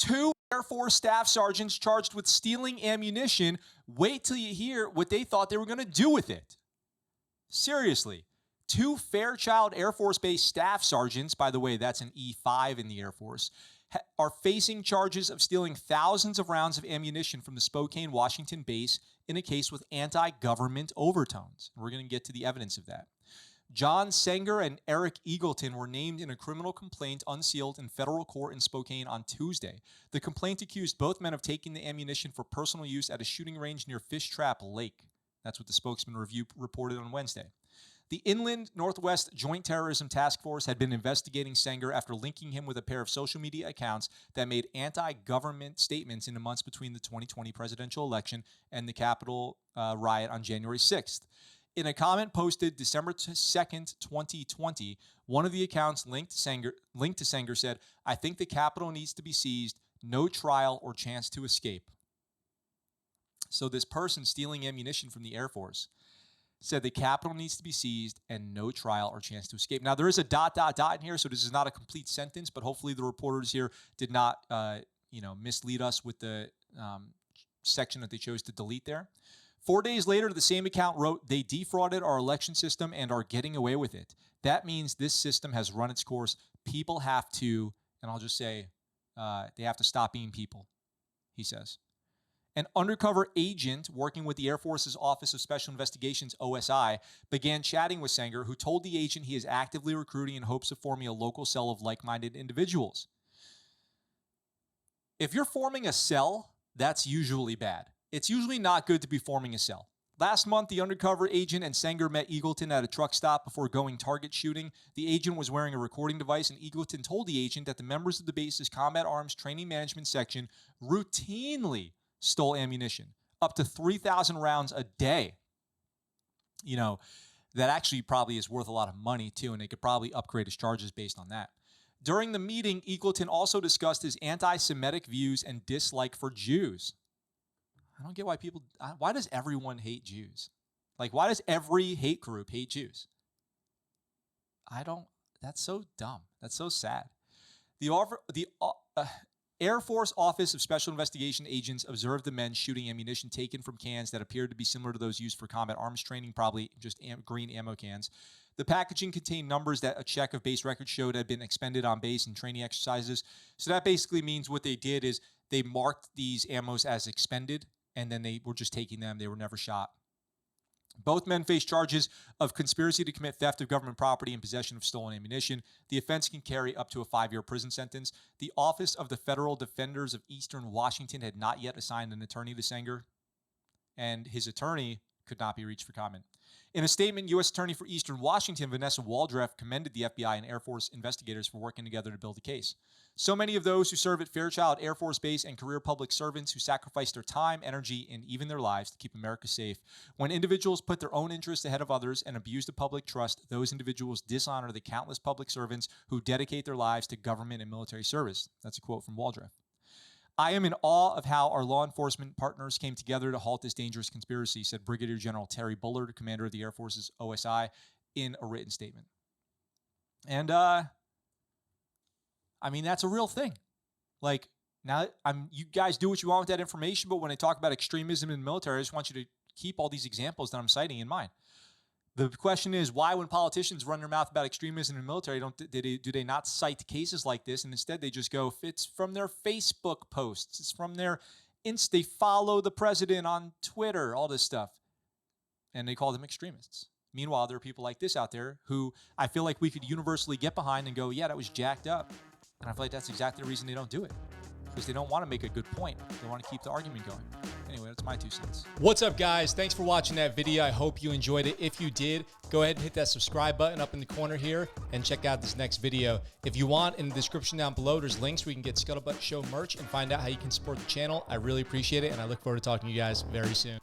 2 Air Force staff sergeants charged with stealing ammunition. Wait till you hear what they thought they were going to do with it. Seriously. 2 Fairchild Air Force Base staff sergeants, by the way, that's an E5 in the Air Force, are facing charges of stealing thousands of rounds of ammunition from the Spokane, Washington base in a case with anti-government overtones. We're going to get to the evidence of that. John Sanger and Eric Eagleton were named in a criminal complaint unsealed in federal court in Spokane on Tuesday. The complaint accused both men of taking the ammunition for personal use at a shooting range near Fish Trap Lake. That's what the Spokesman Review reported on Wednesday. The Inland Northwest Joint Terrorism Task Force had been investigating Sanger after linking him with a pair of social media accounts that made anti-government statements in the months between the 2020 presidential election and the Capitol riot on January 6th. In a comment posted December 2nd, 2020, one of the accounts linked to Sanger said, "I think the Capitol needs to be seized, no trial or chance to escape." So this person stealing ammunition from the Air Force said the Capitol needs to be seized and no trial or chance to escape. Now, there is a ... in here, so this is not a complete sentence, but hopefully the reporters here did not mislead us with the section that they chose to delete there. 4 days later, the same account wrote, "They defrauded our election system and are getting away with it. That means this system has run its course. People have to," and I'll just say, they have to stop being people, he says. An undercover agent working with the Air Force's Office of Special Investigations, OSI, began chatting with Sanger, who told the agent he is actively recruiting in hopes of forming a local cell of like-minded individuals. If you're forming a cell, that's usually bad. It's usually not good to be forming a cell. Last month, the undercover agent and Sanger met Eagleton at a truck stop before going target shooting. The agent was wearing a recording device, and Eagleton told the agent that the members of the base's Combat Arms Training Management Section routinely stole ammunition, up to 3,000 rounds a day. You know, that actually probably is worth a lot of money, too, and they could probably upgrade his charges based on that. During the meeting, Eagleton also discussed his anti-Semitic views and dislike for Jews. I don't get why does everyone hate Jews? Like, why does every hate group hate Jews? That's so dumb. That's so sad. The Air Force Office of Special Investigation agents observed the men shooting ammunition taken from cans that appeared to be similar to those used for combat arms training, probably just green ammo cans. The packaging contained numbers that a check of base records showed had been expended on base and training exercises. So that basically means what they did is they marked these ammos as expended, and then they were just taking them. They were never shot. Both men face charges of conspiracy to commit theft of government property and possession of stolen ammunition. The offense can carry up to a 5-year prison sentence. The Office of the Federal Defenders of Eastern Washington had not yet assigned an attorney to Sanger, and his attorney could not be reached for comment. In a statement, U.S. Attorney for Eastern Washington, Vanessa Waldreff, commended the FBI and Air Force investigators for working together to build a case. So many of those who serve at Fairchild Air Force Base and career public servants who sacrifice their time, energy, and even their lives to keep America safe. When individuals put their own interests ahead of others and abuse the public trust, those individuals dishonor the countless public servants who dedicate their lives to government and military service. That's a quote from Waldreff. "I am in awe of how our law enforcement partners came together to halt this dangerous conspiracy," said Brigadier General Terry Bullard, commander of the Air Force's OSI, in a written statement. And, that's a real thing. Like, now, you guys do what you want with that information, but when I talk about extremism in the military, I just want you to keep all these examples that I'm citing in mind. The question is, why, when politicians run their mouth about extremism in the military, do they not cite cases like this, and instead they just go, it's from their Facebook posts, it's from their they follow the president on Twitter, all this stuff, and they call them extremists. Meanwhile, there are people like this out there who I feel like we could universally get behind and go, yeah, that was jacked up. And I feel like that's exactly the reason they don't do it, because they don't want to make a good point. They want to keep the argument going. Anyway, that's my 2 cents. What's up, guys? Thanks for watching that video. I hope you enjoyed it. If you did, go ahead and hit that subscribe button up in the corner here and check out this next video. If you want, in the description down below, there's links where you can get Scuttlebutt Show merch and find out how you can support the channel. I really appreciate it, and I look forward to talking to you guys very soon.